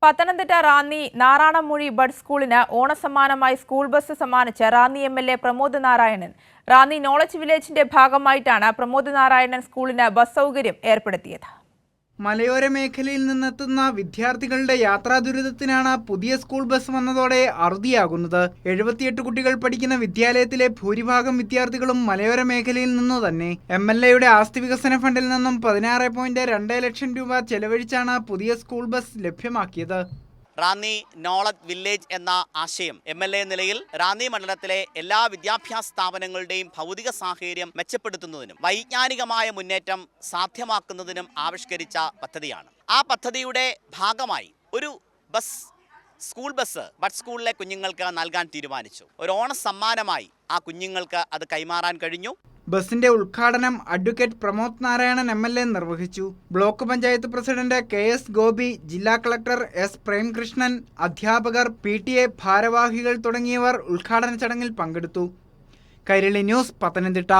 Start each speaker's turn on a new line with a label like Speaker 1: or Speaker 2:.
Speaker 1: Pathanamthitta Ranni Naranammoozhy bud സ്കൂളിന് ഓണസമ്മാനമായി school bus സമ്മാനിച്ച Ranni MLA Pramod Narayanan. Ranni knowledge വില്ലേജിന്റെ ഭാഗമായിട്ടാണ് പ്രമോദ് നാരായണൻ സ്കൂളിന് ബസ് സൗകര്യം ഏർപ്പെടുത്തിയത്.
Speaker 2: മലയോര മേഖലയിൽ നിന്നെത്തുന്ന വിദ്യാർത്ഥികളുടെ യാത്രാ ദുരിതത്തിനാണ് പുതിയ സ്കൂൾ ബസ് വന്നതോടെ അറുതിയാകുന്നത്. 78 കുട്ടികൾ പഠിക്കുന്ന വിദ്യാലയത്തിലെ ഭൂരിഭാഗം വിദ്യാർത്ഥികളും മലയോര മേഖലയിൽ നിന്നു തന്നെ. എംഎൽഎയുടെ ആസ്തി വികസന ഫണ്ടിൽ നിന്നും 16.2 ലക്ഷം രൂപ ചെലവഴിച്ചാണ് പുതിയ സ്കൂൾ ബസ് ലഭ്യമാക്കിയത്.
Speaker 3: റാന്നി നോളജ് വില്ലേജ് എന്ന ആശയം എംഎൽഎ നിലയിൽ റാന്നി മണ്ഡലത്തിലെ എല്ലാ വിദ്യാഭ്യാസ സ്ഥാപനങ്ങളുടെയും ഭൗതിക സാഹചര്യം മെച്ചപ്പെടുത്തുന്നതിനും വൈജ്ഞാനികമായ മുന്നേറ്റം സാധ്യമാക്കുന്നതിനും ആവിഷ്കരിച്ച പദ്ധതിയാണ്. ആ പദ്ധതിയുടെ ഭാഗമായി ഒരു സ്കൂൾ ബസ് ബഡ് സ്കൂളിലെ കുഞ്ഞുങ്ങൾക്ക് നൽകാൻ തീരുമാനിച്ചു. ഒരു ഓണ സമ്മാനമായി ആ കുഞ്ഞുങ്ങൾക്ക് അത് കൈമാറാൻ കഴിഞ്ഞു.
Speaker 2: ബസിന്റെ ഉദ്ഘാടനം അഡ്വക്കേറ്റ് പ്രമോദ് നാരായണൻ എംഎൽഎ നിർവഹിച്ചു. Block panchayat president KS Gopi, ജില്ലാ കളക്ടർ S പ്രേംകൃഷ്ണൻ, അധ്യാപകർ, PTA ഭാരവാഹികൾ തുടങ്ങിയവർ ഉദ്ഘാടന ചടങ്ങിൽ പങ്കെടുത്തു. കൈരളി ന്യൂസ്, പത്തനംതിട്ട.